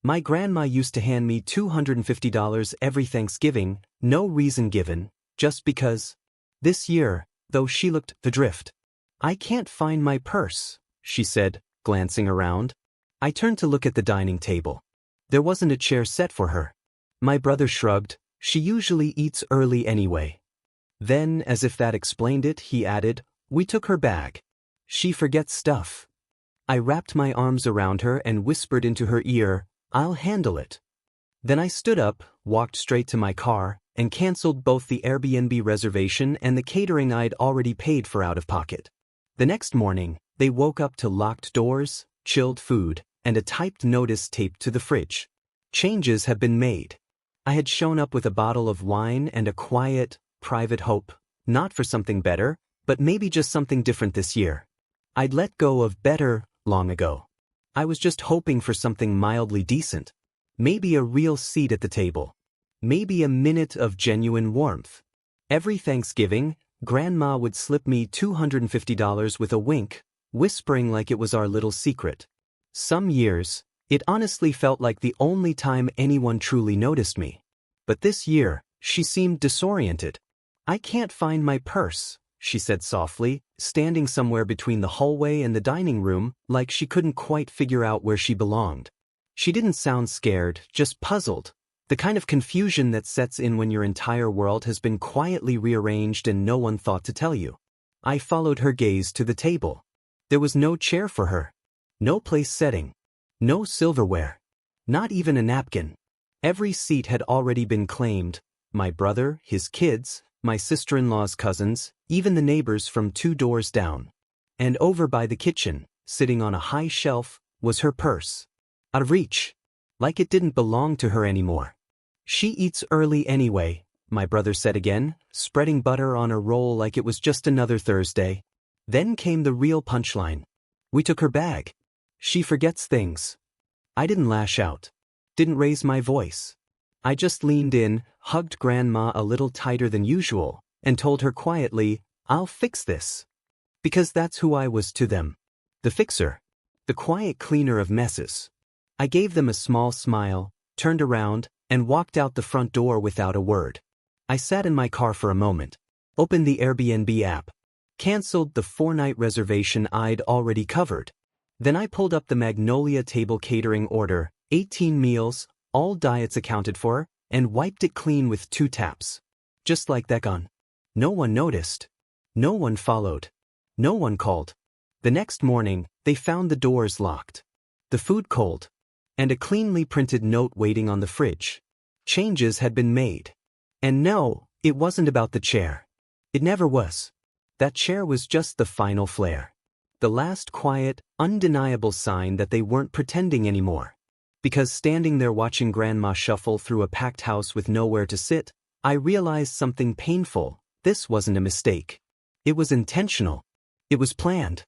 My grandma used to hand me $250 every Thanksgiving, no reason given, just because. This year, though, she looked adrift. I can't find my purse, she said, glancing around. I turned to look at the dining table. There wasn't a chair set for her. My brother shrugged. She usually eats early anyway. Then, as if that explained it, he added, we took her bag. She forgets stuff. I wrapped my arms around her and whispered into her ear, I'll handle it. Then I stood up, walked straight to my car, and canceled both the Airbnb reservation and the catering I'd already paid for out of pocket. The next morning, they woke up to locked doors, chilled food, and a typed notice taped to the fridge. Changes had been made. I had shown up with a bottle of wine and a quiet, private hope, not for something better, but maybe just something different this year. I'd let go of better long ago. I was just hoping for something mildly decent. Maybe a real seat at the table. Maybe a minute of genuine warmth. Every Thanksgiving, Grandma would slip me $250 with a wink, whispering like it was our little secret. Some years, it honestly felt like the only time anyone truly noticed me. But this year, she seemed disoriented. I can't find my purse, she said softly, standing somewhere between the hallway and the dining room, like she couldn't quite figure out where she belonged. She didn't sound scared, just puzzled. The kind of confusion that sets in when your entire world has been quietly rearranged and no one thought to tell you. I followed her gaze to the table. There was no chair for her. No place setting. No silverware. Not even a napkin. Every seat had already been claimed. My brother, his kids, my sister-in-law's cousins, even the neighbors from 2 doors down. And over by the kitchen, sitting on a high shelf, was her purse. Out of reach. Like it didn't belong to her anymore. She eats early anyway, my brother said again, spreading butter on a roll like it was just another Thursday. Then came the real punchline. We took her bag. She forgets things. I didn't lash out. Didn't raise my voice. I just leaned in, hugged Grandma a little tighter than usual, and told her quietly, I'll fix this. Because that's who I was to them. The fixer. The quiet cleaner of messes. I gave them a small smile, turned around, and walked out the front door without a word. I sat in my car for a moment, opened the Airbnb app, canceled the 4-night reservation I'd already covered. Then I pulled up the Magnolia Table catering order, 18 meals, all diets accounted for, and wiped it clean with 2 taps. Just like that gone. No one noticed. No one followed. No one called. The next morning, they found the doors locked. The food cold. And a cleanly printed note waiting on the fridge. Changes had been made. And no, it wasn't about the chair. It never was. That chair was just the final flare. The last quiet, undeniable sign that they weren't pretending anymore. Because standing there watching Grandma shuffle through a packed house with nowhere to sit, I realized something painful. This wasn't a mistake. It was intentional. It was planned.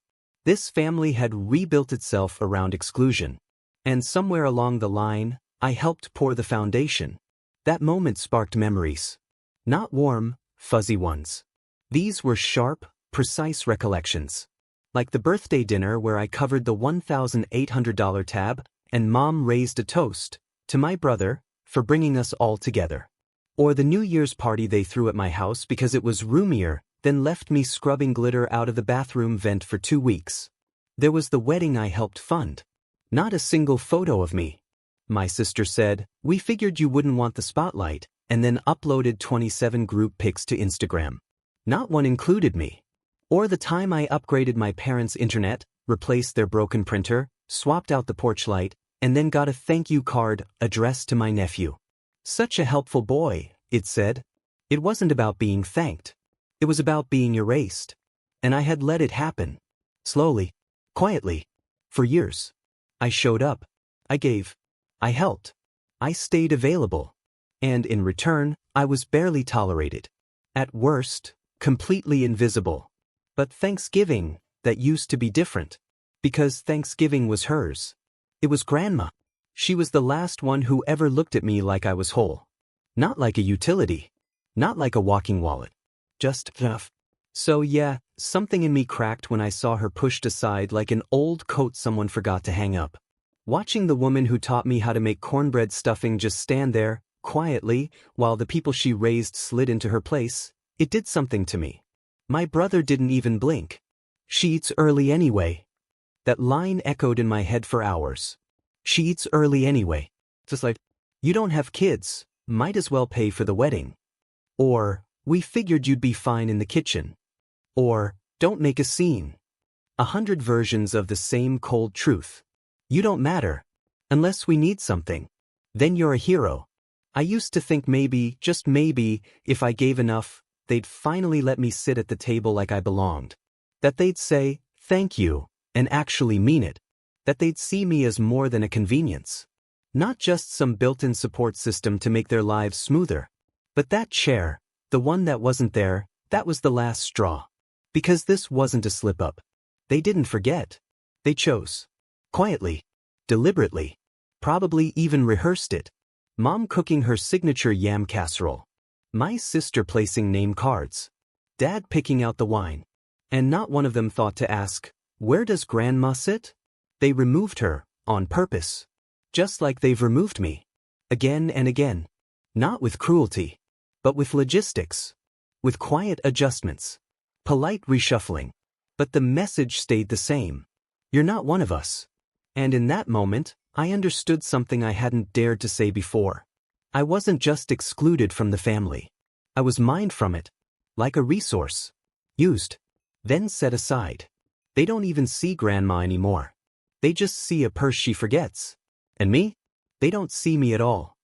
This family had rebuilt itself around exclusion. And somewhere along the line, I helped pour the foundation. That moment sparked memories. Not warm, fuzzy ones. These were sharp, precise recollections. Like the birthday dinner where I covered the $1,800 tab, and Mom raised a toast to my brother for bringing us all together. Or the New Year's party they threw at my house because it was roomier, then left me scrubbing glitter out of the bathroom vent for 2 weeks. There was the wedding I helped fund. Not a single photo of me. My sister said, we figured you wouldn't want the spotlight, and then uploaded 27 group pics to Instagram. Not one included me. Or the time I upgraded my parents' internet, replaced their broken printer, swapped out the porch light, and then got a thank you card addressed to my nephew. Such a helpful boy, it said. It wasn't about being thanked. It was about being erased. And I had let it happen. Slowly. Quietly. For years. I showed up. I gave. I helped. I stayed available. And in return, I was barely tolerated. At worst, completely invisible. But Thanksgiving, that used to be different. Because Thanksgiving was hers. It was Grandma. She was the last one who ever looked at me like I was whole. Not like a utility. Not like a walking wallet. Just enough. So yeah, something in me cracked when I saw her pushed aside like an old coat someone forgot to hang up. Watching the woman who taught me how to make cornbread stuffing just stand there, quietly, while the people she raised slid into her place, it did something to me. My brother didn't even blink. She eats early anyway. That line echoed in my head for hours. She eats early anyway. Just like, you don't have kids, might as well pay for the wedding. Or, we figured you'd be fine in the kitchen. Or, don't make a scene. 100 versions of the same cold truth. You don't matter. Unless we need something. Then you're a hero. I used to think maybe, just maybe, if I gave enough, they'd finally let me sit at the table like I belonged. That they'd say, thank you, and actually mean it. That they'd see me as more than a convenience. Not just some built-in support system to make their lives smoother. But that chair, the one that wasn't there, that was the last straw. Because this wasn't a slip-up. They didn't forget. They chose. Quietly. Deliberately. Probably even rehearsed it. Mom cooking her signature yam casserole. My sister placing name cards. Dad picking out the wine. And not one of them thought to ask, where does Grandma sit? They removed her, on purpose. Just like they've removed me. Again and again. Not with cruelty. But with logistics. With quiet adjustments. Polite reshuffling. But the message stayed the same. You're not one of us. And in that moment, I understood something I hadn't dared to say before. I wasn't just excluded from the family. I was mined from it. Like a resource. Used. Then set aside. They don't even see Grandma anymore. They just see a purse she forgets. And me? They don't see me at all.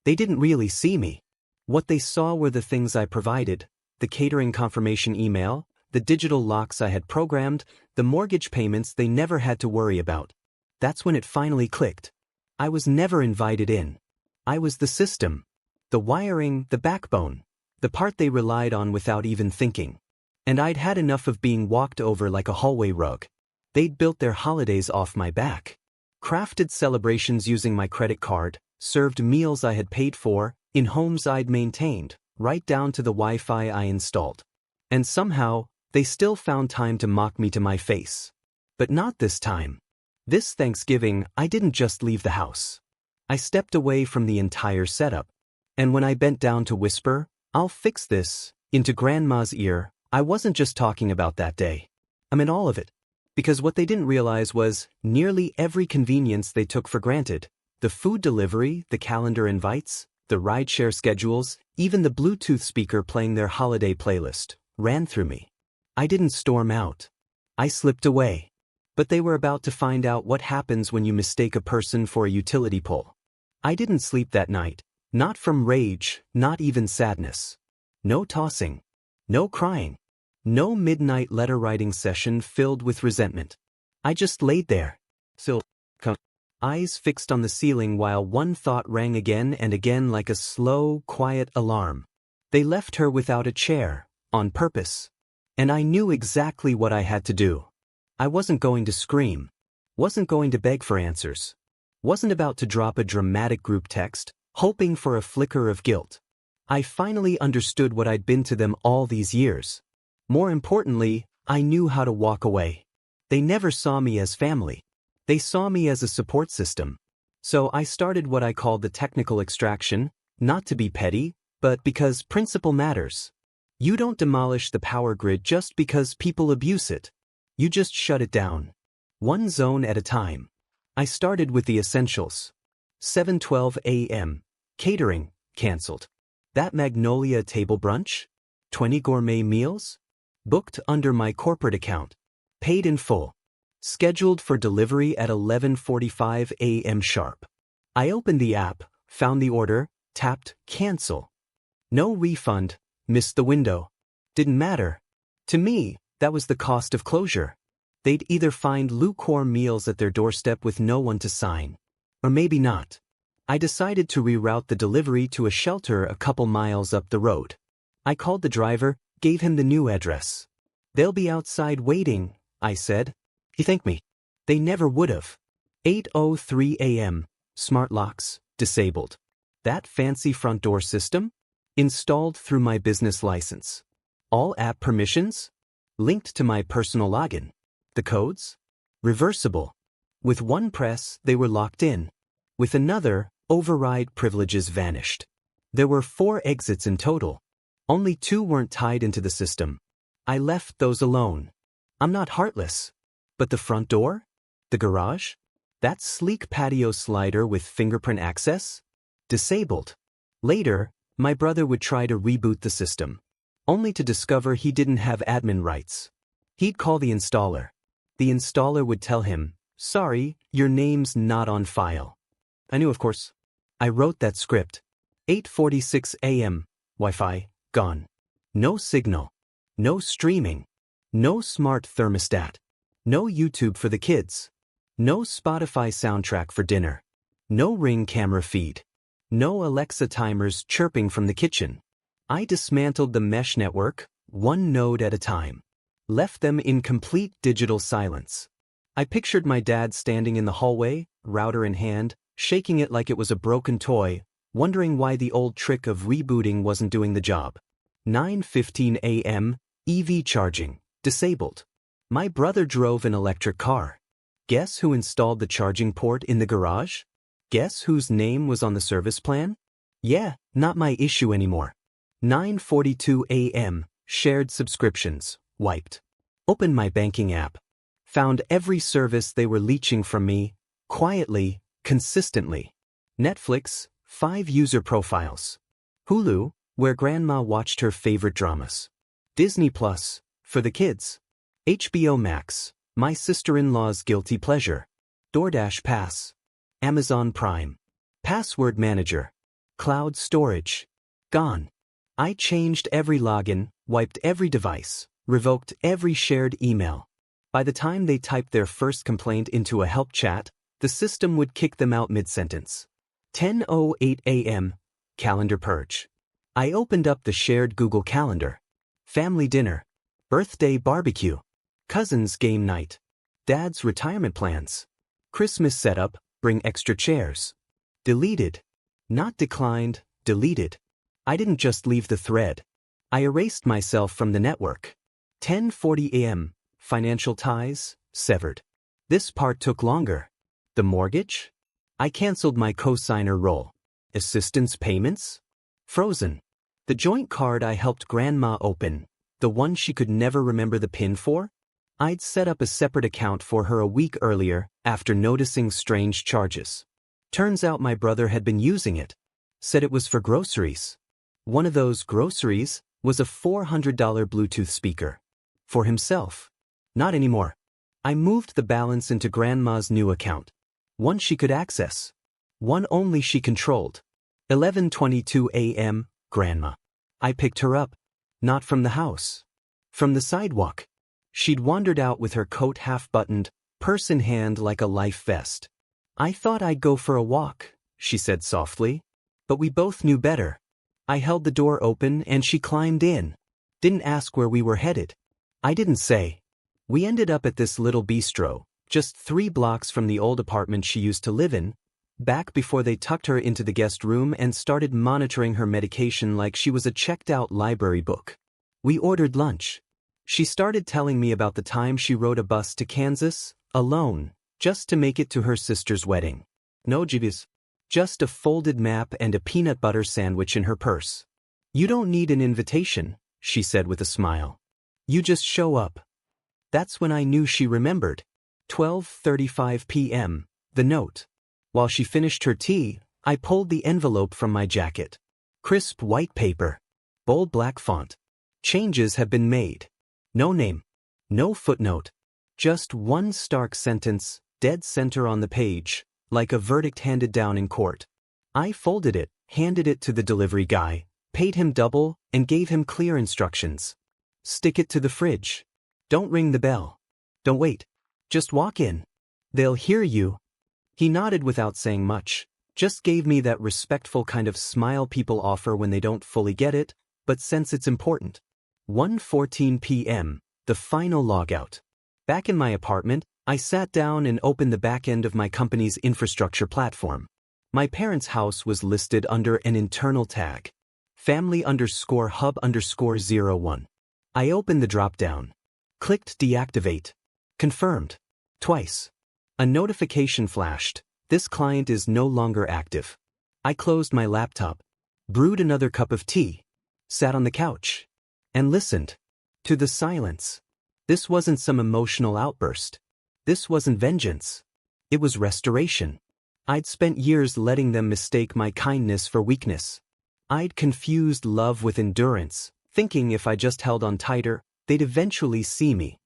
They didn't really see me. What they saw were the things I provided, the catering confirmation email, the digital locks I had programmed, the mortgage payments they never had to worry about. That's when it finally clicked. I was never invited in. I was the system. The wiring, the backbone. The part they relied on without even thinking. And I'd had enough of being walked over like a hallway rug. They'd built their holidays off my back. Crafted celebrations using my credit card, served meals I had paid for, in homes I'd maintained, right down to the Wi-Fi I installed. And somehow, they still found time to mock me to my face. But not this time. This Thanksgiving, I didn't just leave the house. I stepped away from the entire setup. And when I bent down to whisper, I'll fix this, into Grandma's ear, I wasn't just talking about that day. I meant all of it. Because what they didn't realize was nearly every convenience they took for granted. The food delivery, the calendar invites, the rideshare schedules, even the Bluetooth speaker playing their holiday playlist, ran through me. I didn't storm out. I slipped away. But they were about to find out what happens when you mistake a person for a utility pole. I didn't sleep that night. Not from rage, not even sadness. No tossing. No crying. No midnight letter-writing session filled with resentment. I just laid there. Still, eyes fixed on the ceiling while one thought rang again and again like a slow, quiet alarm. They left her without a chair, on purpose. And I knew exactly what I had to do. I wasn't going to scream. Wasn't going to beg for answers. Wasn't about to drop a dramatic group text, hoping for a flicker of guilt. I finally understood what I'd been to them all these years. More importantly, I knew how to walk away. They never saw me as family. They saw me as a support system. So I started what I called the technical extraction, not to be petty, but because principle matters. You don't demolish the power grid just because people abuse it. You just shut it down. One zone at a time. I started with the essentials. 7:12 a.m. Catering, cancelled. That Magnolia table brunch? 20 gourmet meals? Booked under my corporate account. Paid in full. Scheduled for delivery at 11:45 a.m. sharp. I opened the app, found the order, tapped cancel. No refund, missed the window. Didn't matter. To me, that was the cost of closure. They'd either find lukewarm meals at their doorstep with no one to sign. Or maybe not. I decided to reroute the delivery to a shelter a couple miles up the road. I called the driver, gave him the new address. They'll be outside waiting, I said. He thanked me. They never would've. 8:03 a.m. Smart locks, disabled. That fancy front door system? Installed through my business license. All app permissions? Linked to my personal login. The codes? Reversible. With one press, they were locked in. With another, override privileges vanished. There were 4 exits in total. Only 2 weren't tied into the system. I left those alone. I'm not heartless. But the front door? The garage? That sleek patio slider with fingerprint access? Disabled. Later, my brother would try to reboot the system, only to discover he didn't have admin rights. He'd call the installer. The installer would tell him, "Sorry, your name's not on file." I knew, of course. I wrote that script. 8:46 a.m. Wi-Fi, gone. No signal. No streaming. No smart thermostat. No YouTube for the kids. No Spotify soundtrack for dinner. No Ring camera feed. No Alexa timers chirping from the kitchen. I dismantled the mesh network, one node at a time. Left them in complete digital silence. I pictured my dad standing in the hallway, router in hand, shaking it like it was a broken toy, wondering why the old trick of rebooting wasn't doing the job. 9:15 a.m., EV charging, disabled. My brother drove an electric car. Guess who installed the charging port in the garage? Guess whose name was on the service plan? Yeah, not my issue anymore. 9:42 a.m., shared subscriptions, wiped. Opened my banking app. Found every service they were leeching from me, quietly, consistently. Netflix, 5 user profiles. Hulu, where grandma watched her favorite dramas. Disney Plus, for the kids. HBO Max, my sister-in-law's guilty pleasure. DoorDash Pass. Amazon Prime. Password Manager. Cloud storage. Gone. I changed every login, wiped every device, revoked every shared email. By the time they typed their first complaint into a help chat, the system would kick them out mid-sentence. 10:08 a.m. Calendar purge. I opened up the shared Google Calendar. Family dinner. Birthday barbecue. Cousins game night. Dad's retirement plans. Christmas setup, bring extra chairs. Deleted. Not declined, deleted. I didn't just leave the thread. I erased myself from the network. 10:40 a.m. Financial ties, severed. This part took longer. The mortgage? I canceled my co-signer role. Assistance payments? Frozen. The joint card I helped grandma open, the one she could never remember the PIN for? I'd set up a separate account for her a week earlier after noticing strange charges. Turns out my brother had been using it. Said it was for groceries. One of those groceries was a $400 Bluetooth speaker. For himself. Not anymore. I moved the balance into grandma's new account. One she could access. One only she controlled. 11:22 a.m., grandma. I picked her up. Not from the house. From the sidewalk. She'd wandered out with her coat half-buttoned, purse in hand like a life vest. I thought I'd go for a walk, she said softly. But we both knew better. I held the door open and she climbed in. Didn't ask where we were headed. I didn't say. We ended up at this little bistro, just 3 blocks from the old apartment she used to live in, back before they tucked her into the guest room and started monitoring her medication like she was a checked-out library book. We ordered lunch. She started telling me about the time she rode a bus to Kansas, alone, just to make it to her sister's wedding. No jibbies. Just a folded map and a peanut butter sandwich in her purse. You don't need an invitation, she said with a smile. You just show up. That's when I knew she remembered. 12:35 p.m., the note. While she finished her tea, I pulled the envelope from my jacket. Crisp white paper. Bold black font. Changes have been made. No name. No footnote. Just one stark sentence, dead center on the page, like a verdict handed down in court. I folded it, handed it to the delivery guy, paid him double, and gave him clear instructions. Stick it to the fridge. Don't ring the bell. Don't wait. Just walk in. They'll hear you. He nodded without saying much, just gave me that respectful kind of smile people offer when they don't fully get it, but sense it's important. 1:14 p.m., the final logout. Back in my apartment, I sat down and opened the back end of my company's infrastructure platform. My parents' house was listed under an internal tag. Family_hub_01. I opened the drop-down. Clicked deactivate. Confirmed. Twice. A notification flashed. This client is no longer active. I closed my laptop, brewed another cup of tea, sat on the couch, and listened to the silence. This wasn't some emotional outburst. This wasn't vengeance. It was restoration. I'd spent years letting them mistake my kindness for weakness. I'd confused love with endurance, thinking if I just held on tighter, they'd eventually see me.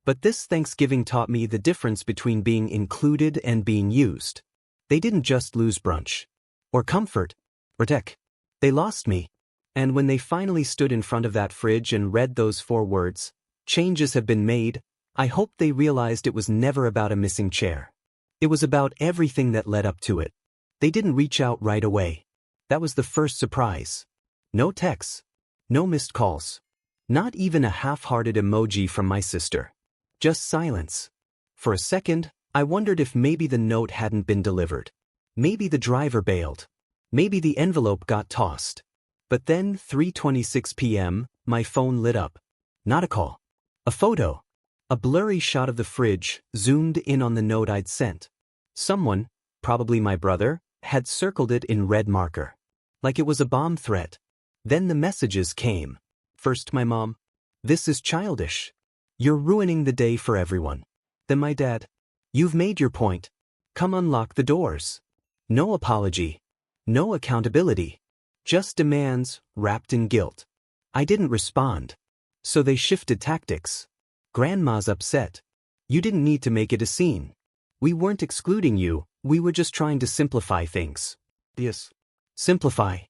But this Thanksgiving taught me the difference between being included and being used. They didn't just lose brunch, or comfort, or tech. They lost me. And when they finally stood in front of that fridge and read those 4 words, "Changes have been made," I hoped they realized it was never about a missing chair. It was about everything that led up to it. They didn't reach out right away. That was the first surprise. No texts. No missed calls. Not even a half-hearted emoji from my sister. Just silence. For a second, I wondered if maybe the note hadn't been delivered. Maybe the driver bailed. Maybe the envelope got tossed. But then, 3:26 p.m., my phone lit up. Not a call. A photo. A blurry shot of the fridge, zoomed in on the note I'd sent. Someone, probably my brother, had circled it in red marker. Like it was a bomb threat. Then the messages came. First my mom. "This is childish. You're ruining the day for everyone." Then my dad. "You've made your point. Come unlock the doors." No apology. No accountability. Just demands, wrapped in guilt. I didn't respond. So they shifted tactics. "Grandma's upset. You didn't need to make it a scene. We weren't excluding you, we were just trying to simplify things." Yes. Simplify.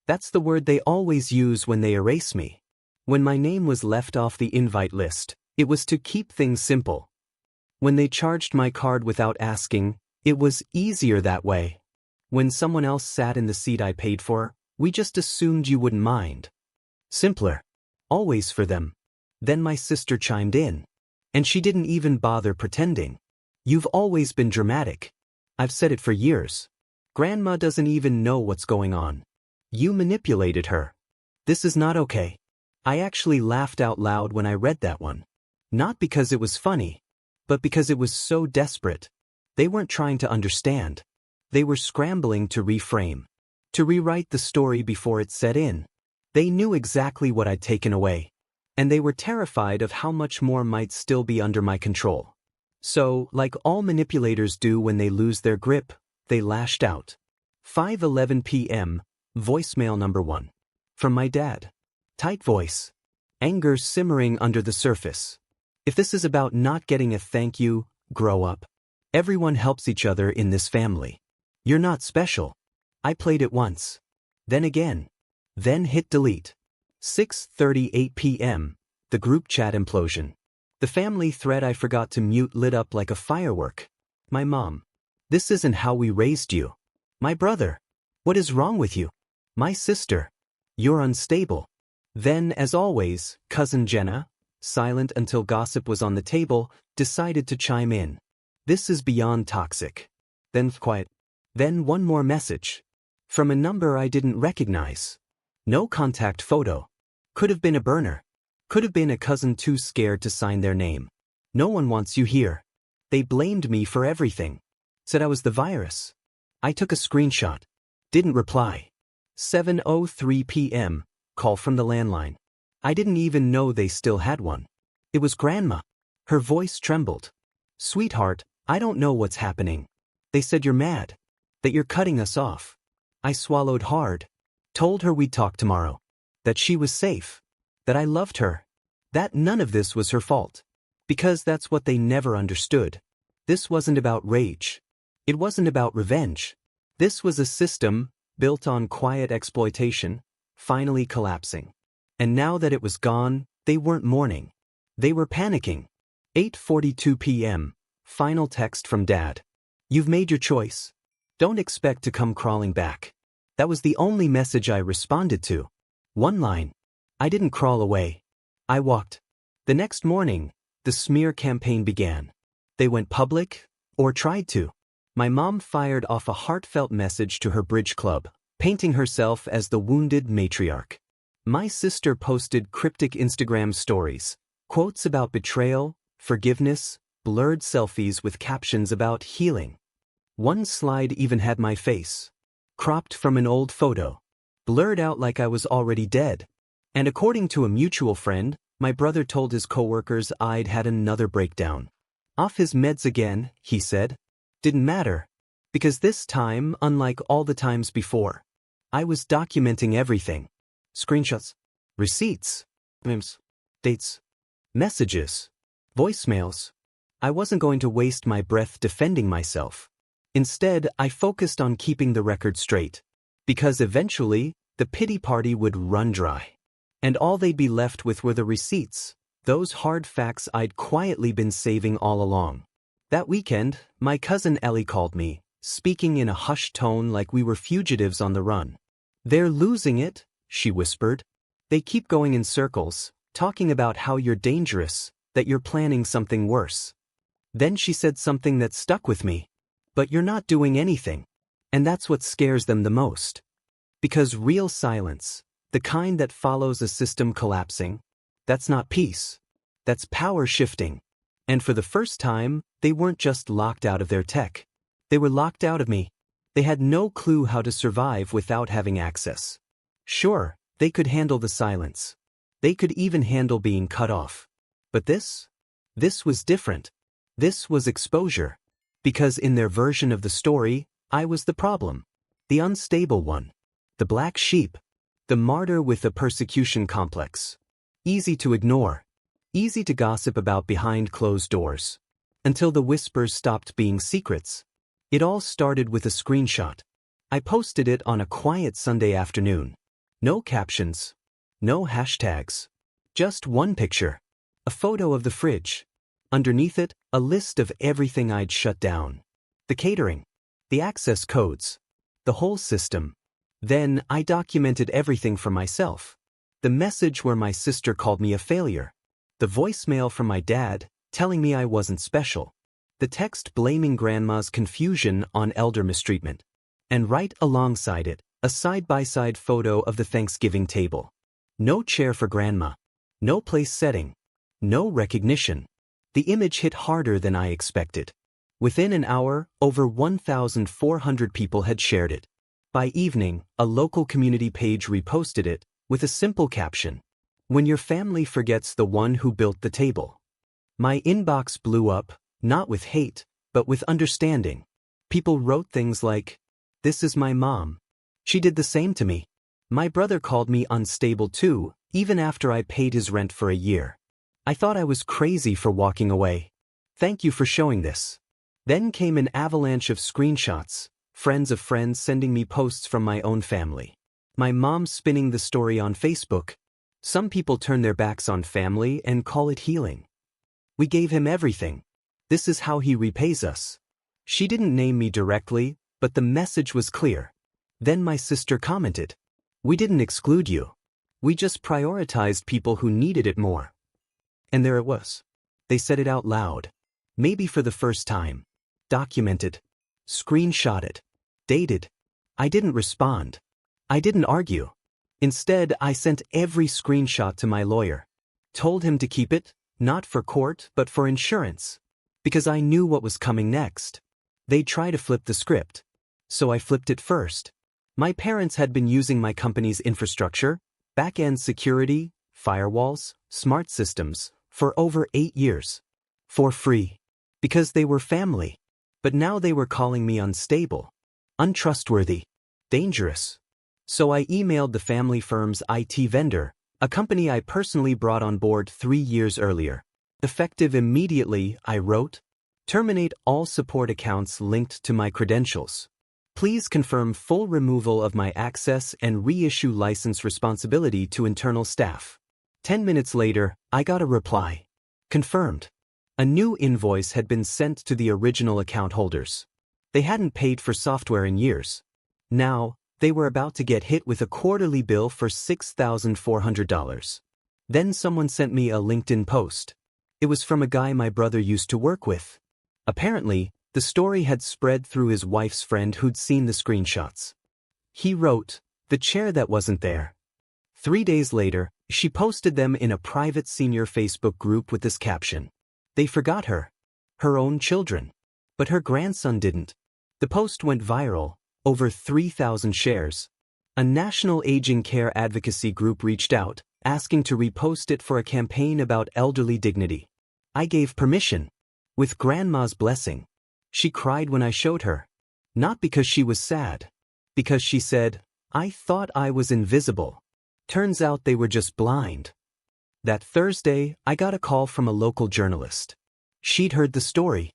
That's the word they always use when they erase me. When my name was left off the invite list, it was to keep things simple. When they charged my card without asking, it was easier that way. When someone else sat in the seat I paid for, we just assumed you wouldn't mind. Simpler. Always for them. Then my sister chimed in. And she didn't even bother pretending. "You've always been dramatic. I've said it for years. Grandma doesn't even know what's going on. You manipulated her. This is not okay." I actually laughed out loud when I read that one. Not because it was funny, but because it was so desperate. They weren't trying to understand. They were scrambling to reframe. To rewrite the story before it set in. They knew exactly what I'd taken away. And they were terrified of how much more might still be under my control. So, like all manipulators do when they lose their grip, they lashed out. 5:11 p.m., voicemail number 1. From my dad. Tight voice. Anger simmering under the surface. "If this is about not getting a thank you, grow up. Everyone helps each other in this family. You're not special." I played it once. Then again. Then hit delete. 6:38 p.m., the group chat implosion. The family thread I forgot to mute lit up like a firework. My mom. "This isn't how we raised you." My brother. "What is wrong with you?" My sister. "You're unstable." Then, as always, cousin Jenna, silent until gossip was on the table, decided to chime in. "This is beyond toxic." Then quiet. Then one more message. From a number I didn't recognize. No contact photo. Could have been a burner. Could have been a cousin too scared to sign their name. "No one wants you here." They blamed me for everything. Said I was the virus. I took a screenshot. Didn't reply. 7:03 p.m., call from the landline. I didn't even know they still had one. It was Grandma. Her voice trembled. "Sweetheart, I don't know what's happening. They said you're mad. That you're cutting us off." I swallowed hard. Told her we'd talk tomorrow. That she was safe. That I loved her. That none of this was her fault. Because that's what they never understood. This wasn't about rage. It wasn't about revenge. This was a system, built on quiet exploitation, finally collapsing. And now that it was gone, they weren't mourning. They were panicking. 8:42 p.m., final text from Dad. "You've made your choice. Don't expect to come crawling back." That was the only message I responded to. One line. I didn't crawl away. I walked. The next morning, the smear campaign began. They went public, or tried to. My mom fired off a heartfelt message to her bridge club, painting herself as the wounded matriarch. My sister posted cryptic Instagram stories, quotes about betrayal, forgiveness, blurred selfies with captions about healing. One slide even had my face, cropped from an old photo, blurred out like I was already dead. And according to a mutual friend, my brother told his coworkers I'd had another breakdown. Off his meds again, he said. Didn't matter. Because this time, unlike all the times before, I was documenting everything. Screenshots, receipts, memes, dates, messages, voicemails. I wasn't going to waste my breath defending myself. Instead, I focused on keeping the record straight. Because eventually, the pity party would run dry. And all they'd be left with were the receipts, those hard facts I'd quietly been saving all along. That weekend, my cousin Ellie called me, speaking in a hushed tone like we were fugitives on the run. "They're losing it," she whispered. "They keep going in circles, talking about how you're dangerous, that you're planning something worse." Then she said something that stuck with me. "But you're not doing anything." And that's what scares them the most. Because real silence, the kind that follows a system collapsing, that's not peace. That's power shifting. And for the first time, they weren't just locked out of their tech. They were locked out of me. They had no clue how to survive without having access. Sure, they could handle the silence. They could even handle being cut off. But this was different. This was exposure. Because in their version of the story, I was the problem. The unstable one. The black sheep. The martyr with a persecution complex. Easy to ignore. Easy to gossip about behind closed doors. Until the whispers stopped being secrets. It all started with a screenshot. I posted it on a quiet Sunday afternoon. No captions. No hashtags. Just one picture. A photo of the fridge. Underneath it, a list of everything I'd shut down. The catering. The access codes. The whole system. Then I documented everything for myself. The message where my sister called me a failure. The voicemail from my dad, telling me I wasn't special. The text blaming grandma's confusion on elder mistreatment. And right alongside it, a side-by-side photo of the Thanksgiving table. No chair for grandma. No place setting. No recognition. The image hit harder than I expected. Within an hour, over 1,400 people had shared it. By evening, a local community page reposted it, with a simple caption. "When your family forgets the one who built the table." My inbox blew up, not with hate, but with understanding. People wrote things like, "This is my mom. She did the same to me. My brother called me unstable too, even after I paid his rent for a year. I thought I was crazy for walking away. Thank you for showing this." Then came an avalanche of screenshots, friends of friends sending me posts from my own family. My mom spinning the story on Facebook. Some people turn their backs on family and call it healing. "We gave him everything. This is how he repays us." She didn't name me directly, but the message was clear. Then my sister commented, "We didn't exclude you. We just prioritized people who needed it more." And there it was. They said it out loud. Maybe for the first time. Documented. Screenshotted. Dated. I didn't respond. I didn't argue. Instead, I sent every screenshot to my lawyer. Told him to keep it, not for court, but for insurance. Because I knew what was coming next. They'd try to flip the script. So I flipped it first. My parents had been using my company's infrastructure, back-end security, firewalls, smart systems, for over 8 years. For free. Because they were family. But now they were calling me unstable. Untrustworthy. Dangerous. So I emailed the family firm's IT vendor, a company I personally brought on board 3 years earlier. Effective immediately, I wrote, "Terminate all support accounts linked to my credentials. Please confirm full removal of my access and reissue license responsibility to internal staff." 10 minutes later, I got a reply. Confirmed. A new invoice had been sent to the original account holders. They hadn't paid for software in years. Now, they were about to get hit with a quarterly bill for $6,400. Then someone sent me a LinkedIn post. It was from a guy my brother used to work with. Apparently, the story had spread through his wife's friend who'd seen the screenshots. He wrote, "The chair that wasn't there." 3 days later, she posted them in a private senior Facebook group with this caption. "They forgot her. her own children. But her grandson didn't. The post went viral, over 3,000 shares. A national aging care advocacy group reached out, asking to repost it for a campaign about elderly dignity. I gave permission. With Grandma's blessing. She cried when I showed her. Not because she was sad. Because she said, "I thought I was invisible." Turns out they were just blind. That Thursday, I got a call from a local journalist. She'd heard the story.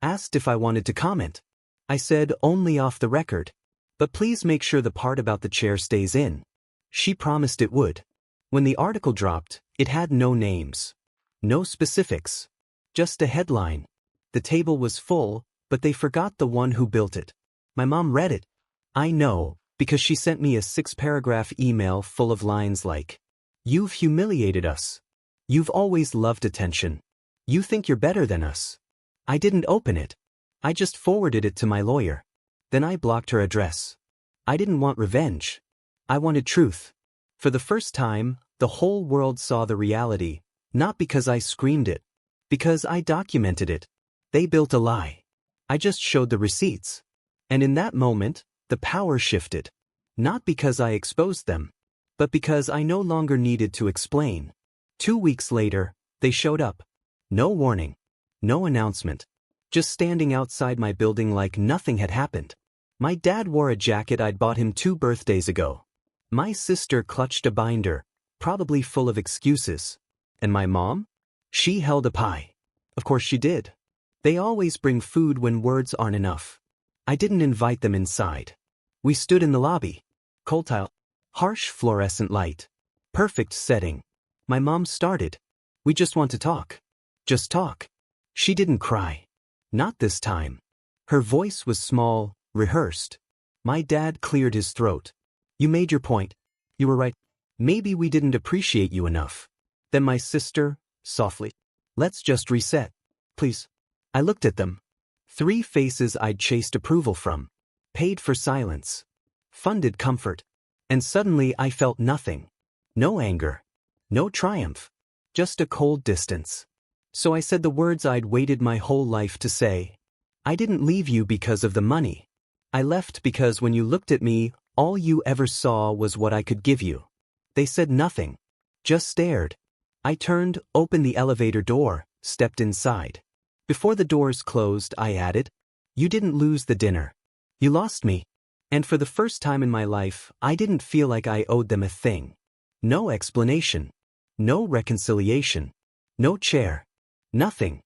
Asked if I wanted to comment. I said only off the record. But please make sure the part about the chair stays in. She promised it would. When the article dropped, it had no names. No specifics. Just a headline. The table was full, but they forgot the one who built it. My mom read it. I know, because she sent me a 6-paragraph email full of lines like, "You've humiliated us. You've always loved attention. You think you're better than us." I didn't open it. I just forwarded it to my lawyer. Then I blocked her address. I didn't want revenge. I wanted truth. For the first time, the whole world saw the reality, not because I screamed it. Because I documented it. They built a lie. I just showed the receipts. And in that moment, the power shifted. Not because I exposed them, but because I no longer needed to explain. 2 weeks later, they showed up. No warning. No announcement. Just standing outside my building like nothing had happened. My dad wore a jacket I'd bought him 2 birthdays ago. My sister clutched a binder, probably full of excuses. And my mom? She held a pie. Of course she did. They always bring food when words aren't enough. I didn't invite them inside. We stood in the lobby. Cold tile. Harsh fluorescent light. Perfect setting. My mom started. "We just want to talk. Just talk." She didn't cry. Not this time. Her voice was small, rehearsed. My dad cleared his throat. "You made your point. You were right. Maybe we didn't appreciate you enough." Then my sister, softly, "Let's just reset. Please." I looked at them. 3 faces I'd chased approval from. Paid for silence. Funded comfort. And suddenly I felt nothing. No anger. No triumph. Just a cold distance. So I said the words I'd waited my whole life to say. "I didn't leave you because of the money. I left because when you looked at me, all you ever saw was what I could give you." They said nothing. Just stared. I turned, opened the elevator door, stepped inside. Before the doors closed, I added, "You didn't lose the dinner. You lost me." And for the first time in my life, I didn't feel like I owed them a thing. No explanation. No reconciliation. No chair. Nothing.